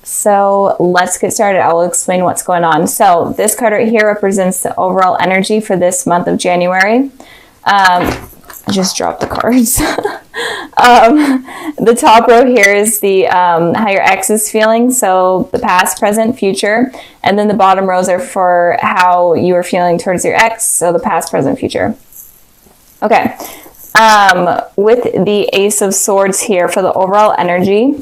So let's get started. I will explain what's going on. So this card right here represents the overall energy for this month of January. I just dropped the cards. The top row here is the how your ex is feeling, so the past, present, future, and then the bottom rows are for how you are feeling towards your ex, so the past, present, future. Okay, with the Ace of Swords here for the overall energy,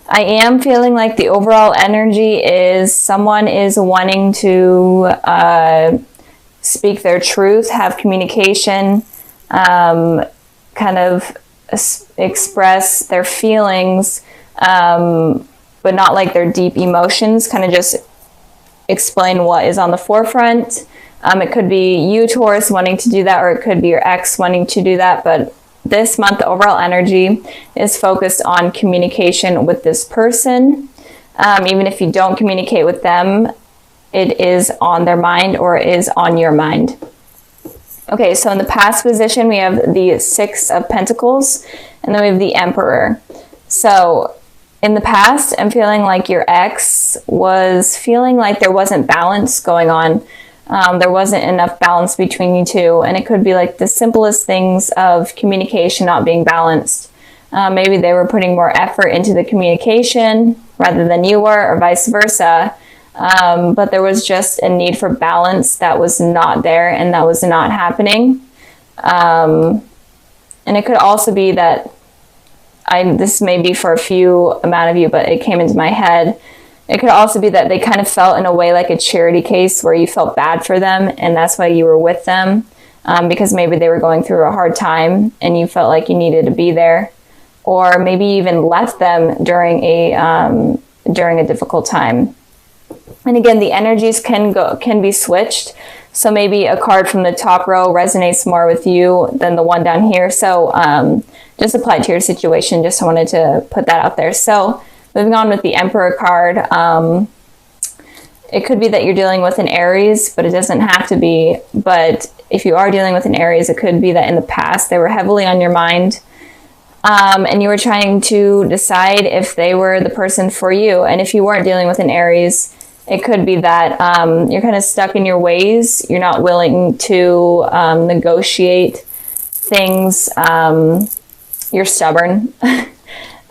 I am feeling like the overall energy is someone is wanting to speak their truth, have communication, kind of express their feelings, but not like their deep emotions, kind of just explain what is on the forefront. It could be you, Taurus, wanting to do that, or it could be your ex wanting to do that, but this month, the overall energy is focused on communication with this person. Even if you don't communicate with them, it is on their mind or is on your mind. Okay, so in the past position, we have the Six of Pentacles, and then we have the Emperor. So in the past, I'm feeling like your ex was feeling like there wasn't balance going on. There wasn't enough balance between you two, and it could be like the simplest things of communication not being balanced. Maybe they were putting more effort into the communication rather than you were, or vice versa. But there was just a need for balance that was not there, and that was not happening. And it could also be that this may be for a few amount of you, but it came into my head. It could also be that they kind of felt in a way like a charity case where you felt bad for them, and that's why you were with them, because maybe they were going through a hard time and you felt like you needed to be there, or maybe you even left them during a difficult time. And again, the energies can be switched. So maybe a card from the top row resonates more with you than the one down here. So just apply it to your situation. Just wanted to put that out there. So moving on with the Emperor card, it could be that you're dealing with an Aries, but it doesn't have to be. But if you are dealing with an Aries, it could be that in the past they were heavily on your mind, and you were trying to decide if they were the person for you. And if you weren't dealing with an Aries, it could be that you're kind of stuck in your ways. You're not willing to negotiate things. You're stubborn.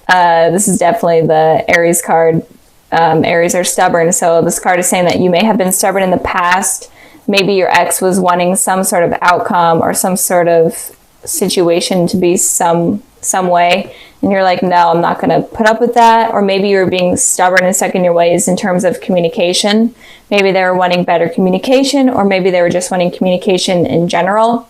This is definitely the Aries card. Aries are stubborn. So this card is saying that you may have been stubborn in the past. Maybe your ex was wanting some sort of outcome or some sort of situation to be some way. And you're like, no, I'm not going to put up with that. Or maybe you're being stubborn and stuck in your ways in terms of communication. Maybe they were wanting better communication, or maybe they were just wanting communication in general.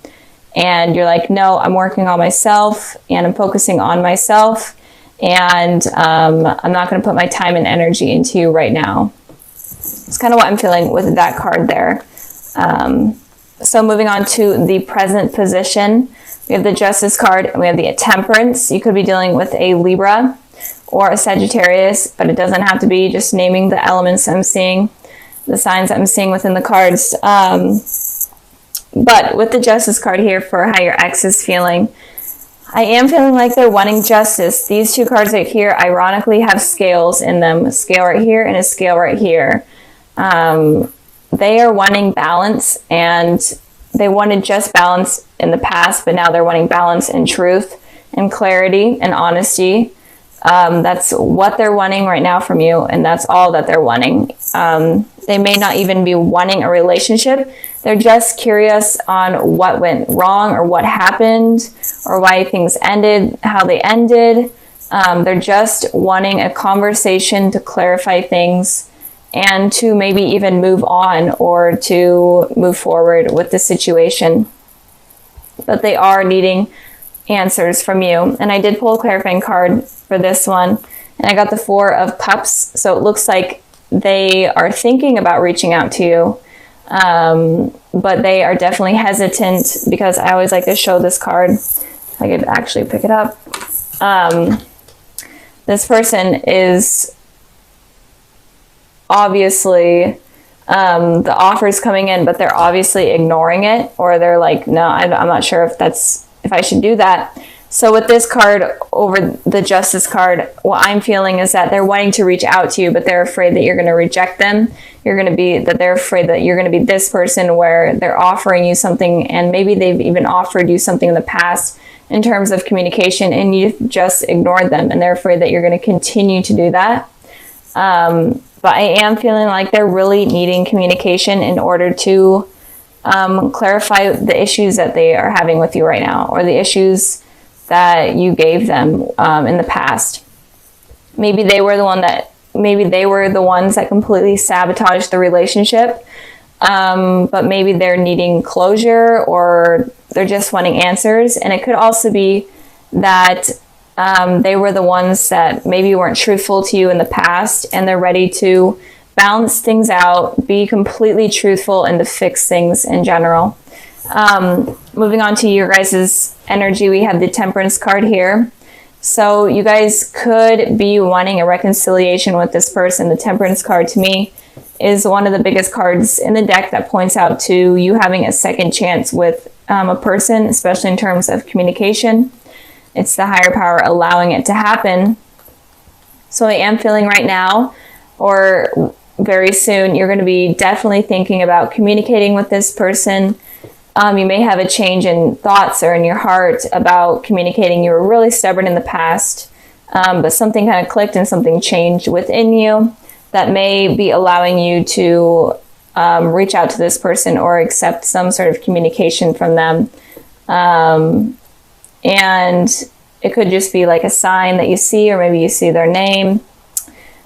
And you're like, no, I'm working on myself and I'm focusing on myself. And I'm not going to put my time and energy into you right now. It's kind of what I'm feeling with that card there. So moving on to the present position, we have the Justice card and we have the Temperance. You could be dealing with a Libra or a Sagittarius, but it doesn't have to be. Just naming the elements I'm seeing, the signs I'm seeing within the cards. But with the Justice card here for how your ex is feeling, I am feeling like they're wanting justice. These two cards right here ironically have scales in them. A scale right here and a scale right here. They are wanting balance, and they wanted just balance in the past, but now they're wanting balance and truth and clarity and honesty. That's what they're wanting right now from you, and that's all that they're wanting. They may not even be wanting a relationship. They're just curious on what went wrong or what happened or why things ended, how they ended. They're just wanting a conversation to clarify things and to maybe even move on or to move forward with the situation. But they are needing answers from you. And I did pull a clarifying card for this one, and I got the Four of Cups. So it looks like they are thinking about reaching out to you, but they are definitely hesitant, because I always like to show this card. If I could actually pick it up. This person is obviously, the offer is coming in, but they're obviously ignoring it, or they're like, no, I'm not sure if I should do that. So with this card over the Justice card, what I'm feeling is that they're wanting to reach out to you, but they're afraid that you're going to reject them. They're afraid that you're going to be this person where they're offering you something, and maybe they've even offered you something in the past in terms of communication, and you just ignored them, and they're afraid that you're going to continue to do that. But I am feeling like they're really needing communication in order to clarify the issues that they are having with you right now, or the issues that you gave them in the past. Maybe they were the ones that completely sabotaged the relationship, but maybe they're needing closure, or they're just wanting answers. And it could also be that they were the ones that maybe weren't truthful to you in the past, and they're ready to balance things out, be completely truthful, and to fix things in general. Moving on to your guys' energy, we have the Temperance card here. So you guys could be wanting a reconciliation with this person. The Temperance card to me is one of the biggest cards in the deck that points out to you having a second chance with a person, especially in terms of communication. It's the higher power allowing it to happen. So I am feeling right now, or very soon, you're going to be definitely thinking about communicating with this person. You may have a change in thoughts or in your heart about communicating. You were really stubborn in the past, but something kind of clicked and something changed within you that may be allowing you to reach out to this person or accept some sort of communication from them. And it could just be like a sign that you see, or maybe you see their name,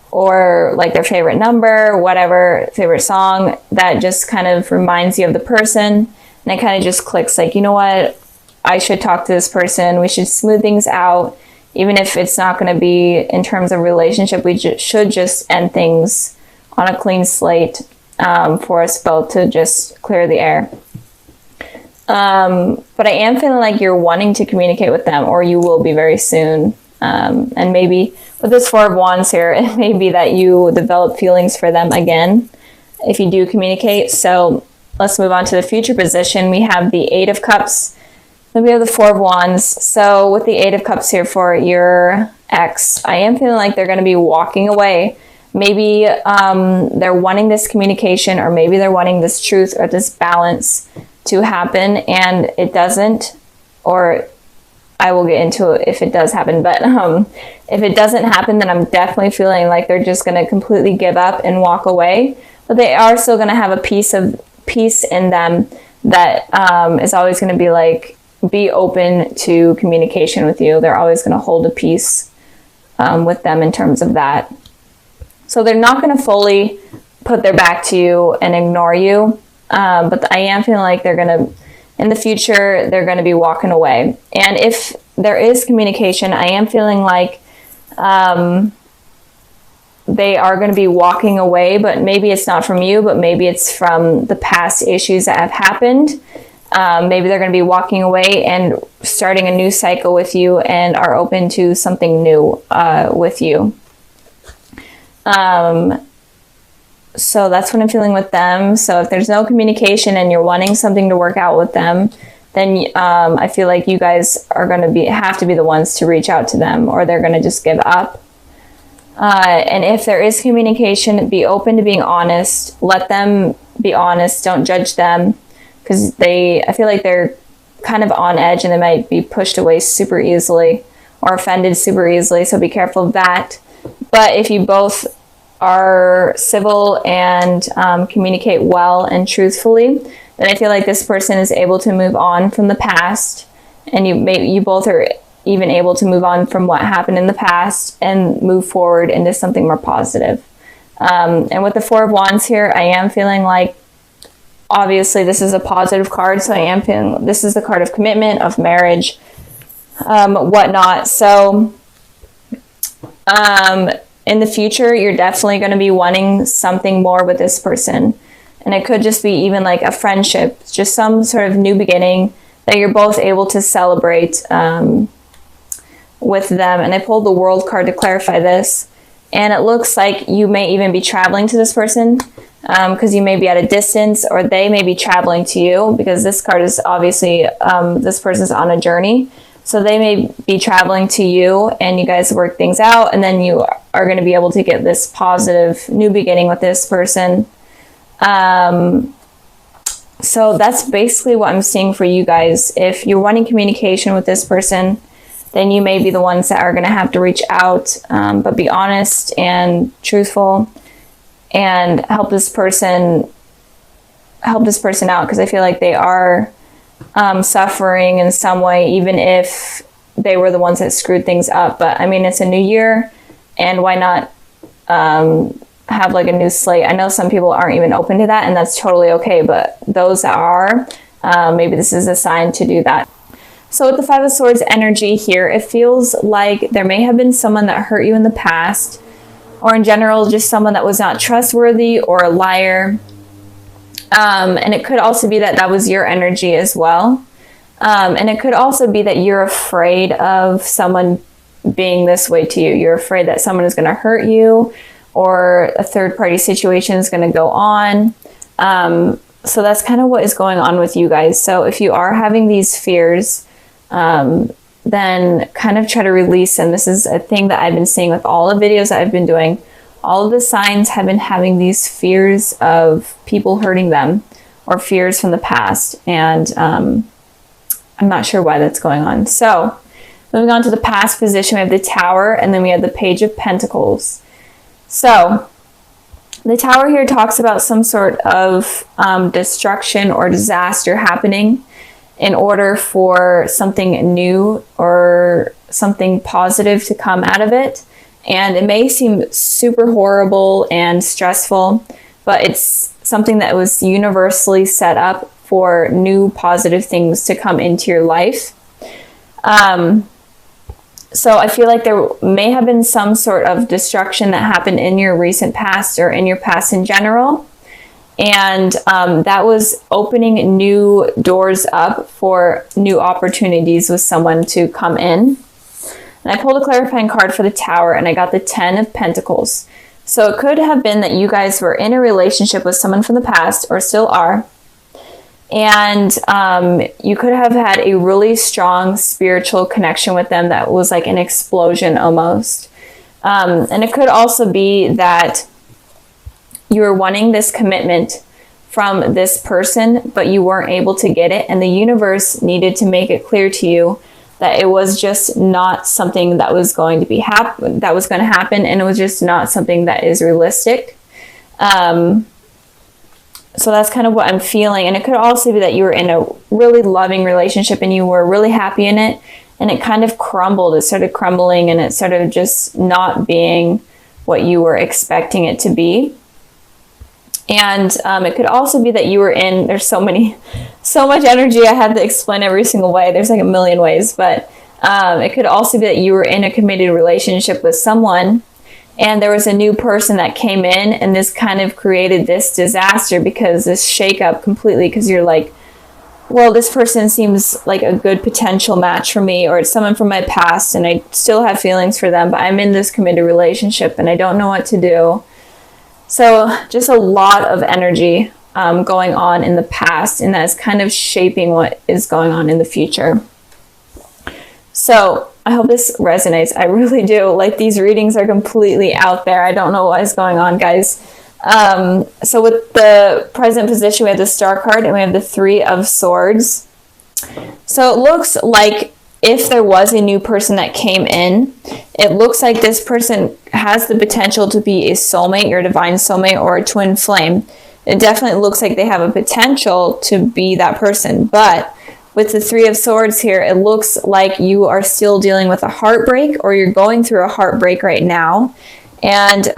or like their favorite number, whatever, favorite song that just kind of reminds you of the person. And it kind of just clicks like, you know what, I should talk to this person. We should smooth things out. Even if it's not going to be in terms of relationship, we should just end things on a clean slate for us both to just clear the air. But I am feeling like you're wanting to communicate with them, or you will be very soon. And maybe with this Four of Wands here, it may be that you develop feelings for them again if you do communicate. So let's move on to the future position. We have the Eight of Cups. Then we have the Four of Wands. So with the Eight of Cups here for your ex, I am feeling like they're going to be walking away. Maybe they're wanting this communication, or maybe they're wanting this truth or this balance to happen, and it doesn't. Or I will get into it if it does happen. But if it doesn't happen, then I'm definitely feeling like they're just going to completely give up and walk away. But they are still going to have a piece in them that is always going to be like, be open to communication with you. They're always going to hold a piece with them in terms of that. So they're not going to fully put their back to you and ignore you. But I am feeling like they're going to, in the future, they're going to be walking away. And if there is communication, I am feeling like they are going to be walking away, but maybe it's not from you, but maybe it's from the past issues that have happened. Maybe they're going to be walking away and starting a new cycle with you, and are open to something new with you. So that's what I'm feeling with them. So if there's no communication and you're wanting something to work out with them, then I feel like you guys are going to have to be the ones to reach out to them, or they're going to just give up. And if there is communication, be open to being honest. Let them be honest. Don't judge them, because I feel like they're kind of on edge, and they might be pushed away super easily or offended super easily. So be careful of that. But if you both are civil and communicate well and truthfully, then I feel like this person is able to move on from the past, and you both are even able to move on from what happened in the past and move forward into something more positive. And with the Four of Wands here, I am feeling like, obviously this is a positive card, so I am feeling this is the card of commitment, of marriage, whatnot. So in the future, you're definitely going to be wanting something more with this person. And it could just be even like a friendship, just some sort of new beginning that you're both able to celebrate with them. And I pulled the World card to clarify this. And it looks like you may even be traveling to this person, because you may be at a distance, or they may be traveling to you, because this card is obviously this person's on a journey. So they may be traveling to you and you guys work things out, and then you are going to be able to get this positive new beginning with this person. So that's basically what I'm seeing for you guys. If you're wanting communication with this person, then you may be the ones that are going to have to reach out, but be honest and truthful and help this person out, because I feel like they are suffering in some way, even if they were the ones that screwed things up. But I mean, it's a new year, and why not have like a new slate? I know some people aren't even open to that, and that's totally okay, but those that are, maybe this is a sign to do that. So with the Five of Swords energy here, it feels like there may have been someone that hurt you in the past, or in general, just someone that was not trustworthy or a liar. And it could also be that that was your energy as well. And it could also be that you're afraid of someone being this way to you. You're afraid that someone is going to hurt you, or a third party situation is going to go on. So that's kind of what is going on with you guys. So if you are having these fears, then kind of try to release them. This is a thing that I've been seeing with all the videos that I've been doing. All of the signs have been having these fears of people hurting them, or fears from the past. And I'm not sure why that's going on. So moving on to the past position, we have the Tower, and then we have the Page of Pentacles. So the Tower here talks about some sort of destruction or disaster happening in order for something new or something positive to come out of it. And it may seem super horrible and stressful, but it's something that was universally set up for new positive things to come into your life. So I feel like there may have been some sort of destruction that happened in your recent past, or in your past in general. And that was opening new doors up for new opportunities with someone to come in. And I pulled a clarifying card for the Tower, and I got the 10 of Pentacles. So it could have been that you guys were in a relationship with someone from the past, or still are. And you could have had a really strong spiritual connection with them that was like an explosion almost. And it could also be that you were wanting this commitment from this person, but you weren't able to get it. And the universe needed to make it clear to you that it was just not something that was going to be happen, and it was just not something that is realistic. So that's kind of what I'm feeling. And it could also be that you were in a really loving relationship and you were really happy in it, and it kind of crumbled. It started crumbling, and it started just not being what you were expecting it to be. And it could also be that you were in, there's so much energy, I had to explain every single way. There's like a million ways, but it could also be that you were in a committed relationship with someone, and there was a new person that came in, and this kind of created this disaster, because this shakeup completely, because you're like, well, this person seems like a good potential match for me, or it's someone from my past, and I still have feelings for them, but I'm in this committed relationship and I don't know what to do. So just a lot of energy going on in the past, and that's kind of shaping what is going on in the future. So I hope this resonates. I really do. Like, these readings are completely out there. I don't know what is going on, guys. So with the present position, we have the Star card, and we have the Three of Swords. So it looks like if there was a new person that came in, it looks like this person has the potential to be a soulmate, your divine soulmate, or a twin flame. It definitely looks like they have a potential to be that person. But with the Three of Swords here, it looks like you are still dealing with a heartbreak, or you're going through a heartbreak right now. And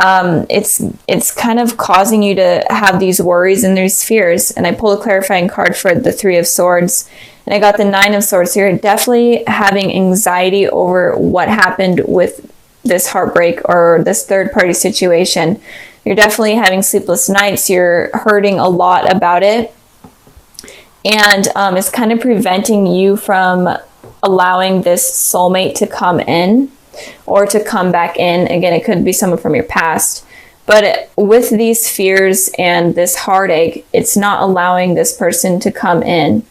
it's kind of causing you to have these worries and these fears. And I pulled a clarifying card for the Three of Swords, and I got the Nine of Swords here. Definitely having anxiety over what happened with this heartbreak or this third party situation. You're definitely having sleepless nights. You're hurting a lot about it. And it's kind of preventing you from allowing this soulmate to come in, or to come back in. Again, it could be someone from your past. But with these fears and this heartache, it's not allowing this person to come in.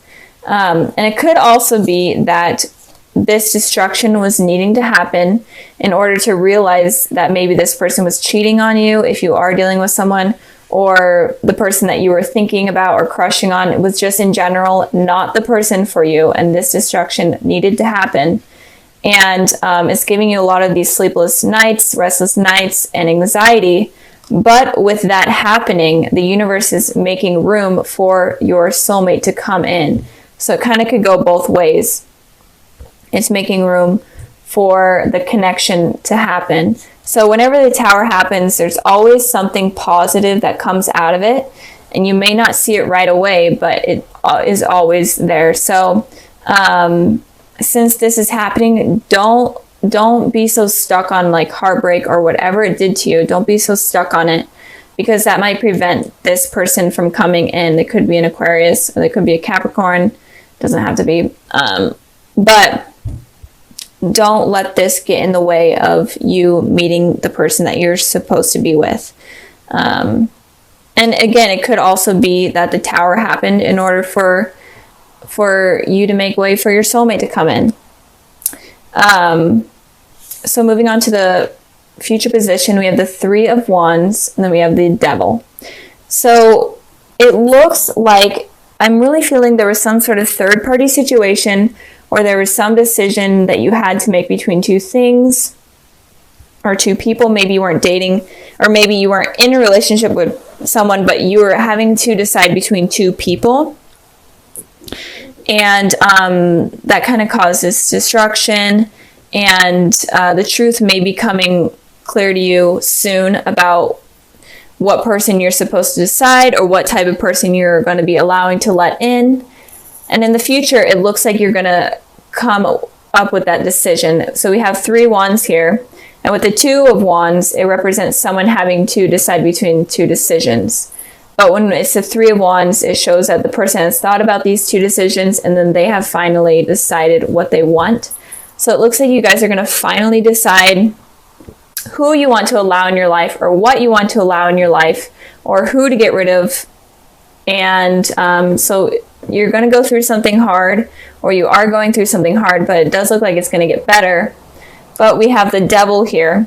And it could also be that this destruction was needing to happen in order to realize that maybe this person was cheating on you if you are dealing with someone, or the person that you were thinking about or crushing on was just in general not the person for you, and this destruction needed to happen. And it's giving you a lot of these sleepless nights, restless nights, and anxiety. But with that happening, the universe is making room for your soulmate to come in. So it kind of could go both ways. It's making room for the connection to happen. So whenever the Tower happens, there's always something positive that comes out of it. And you may not see it right away, but it is always there. So since this is happening, don't be so stuck on like heartbreak or whatever it did to you. Don't be so stuck on it, because that might prevent this person from coming in. It could be an Aquarius, or it could be a Capricorn. Doesn't have to be. But don't let this get in the way of you meeting the person that you're supposed to be with. And again, it could also be that the Tower happened in order for you to make way for your soulmate to come in. So moving on to the future position, we have the Three of Wands, and then we have the Devil. So it looks like I'm really feeling there was some sort of third-party situation, or there was some decision that you had to make between two things or two people. Maybe you weren't dating, or maybe you weren't in a relationship with someone, but you were having to decide between two people. And that kind of causes destruction. And the truth may be coming clear to you soon about what person you're supposed to decide, or what type of person you're going to be allowing to let in. And in the future, it looks like you're going to come up with that decision. So we have 3 wands here. And with the 2 of wands, it represents someone having to decide between 2 decisions. But when it's the 3 of wands, it shows that the person has thought about these 2 decisions, and then they have finally decided what they want. So it looks like you guys are going to finally decide who you want to allow in your life, or what you want to allow in your life, or who to get rid of. And so you're going to go through something hard, or you are going through something hard, but it does look like it's going to get better. But we have the Devil here.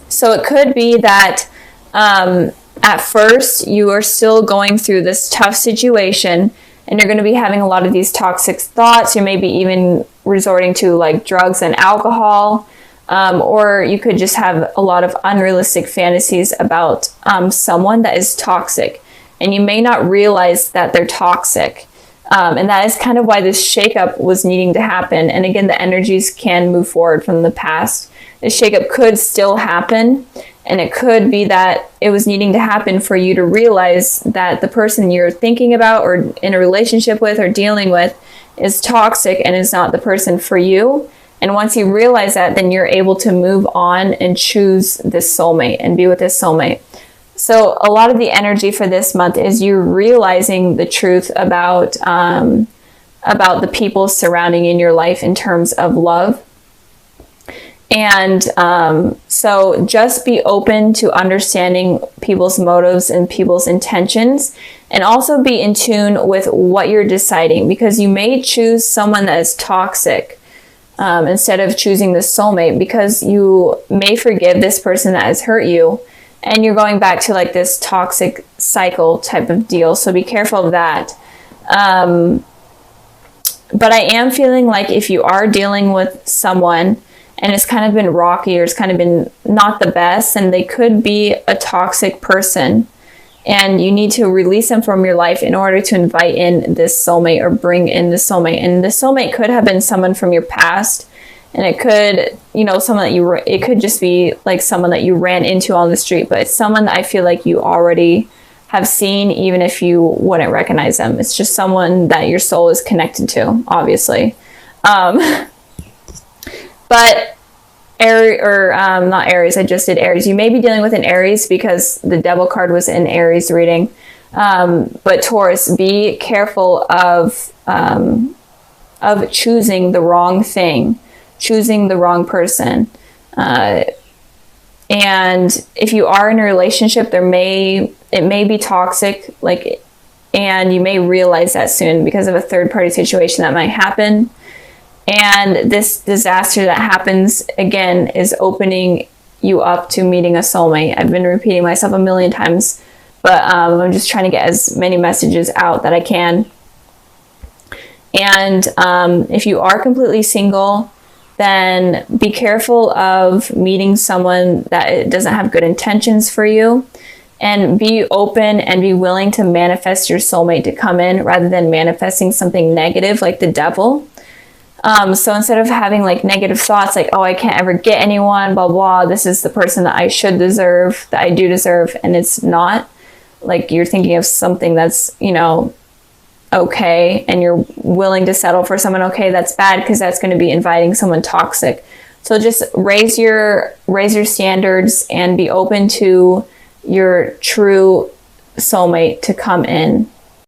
So it could be that at first you are still going through this tough situation, and you're going to be having a lot of these toxic thoughts. You may be even resorting to like drugs and alcohol. Or you could just have a lot of unrealistic fantasies about someone that is toxic. And you may not realize that they're toxic. And that is kind of why this shakeup was needing to happen. And again, the energies can move forward from the past. This shakeup could still happen. And it could be that it was needing to happen for you to realize that the person you're thinking about, or in a relationship with, or dealing with is toxic and is not the person for you. And once you realize that, then you're able to move on and choose this soulmate and be with this soulmate. So a lot of the energy for this month is you realizing the truth about the people surrounding in your life in terms of love. And so just be open to understanding people's motives and people's intentions, and also be in tune with what you're deciding, because you may choose someone that is toxic instead of choosing the soulmate, because you may forgive this person that has hurt you, and you're going back to like this toxic cycle type of deal. So be careful of that. But I am feeling like if you are dealing with someone and it's kind of been rocky, or it's kind of been not the best, and they could be a toxic person, and you need to release them from your life in order to invite in this soulmate, or bring in the soulmate. And the soulmate could have been someone from your past, and it could, someone that it could just be like someone that you ran into on the street, but it's someone that I feel like you already have seen, even if you wouldn't recognize them. It's just someone that your soul is connected to, obviously. But not Aries, I just did Aries. You may be dealing with an Aries because the Devil card was in Aries reading. But Taurus, be careful of choosing the wrong thing, choosing the wrong person. And if you are in a relationship, it may be toxic, and you may realize that soon because of a third party situation that might happen. And this disaster that happens again is opening you up to meeting a soulmate. I've been repeating myself a million times, but I'm just trying to get as many messages out that I can. And if you are completely single, then be careful of meeting someone that doesn't have good intentions for you, and be open and be willing to manifest your soulmate to come in rather than manifesting something negative like the devil. So instead of having like negative thoughts like, oh, I can't ever get anyone, blah, blah, this is the person that I should deserve, that I do deserve, and it's not, like you're thinking of something that's, you know, okay, and you're willing to settle for someone okay, that's bad, because that's going to be inviting someone toxic. So just raise your standards and be open to your true soulmate to come in.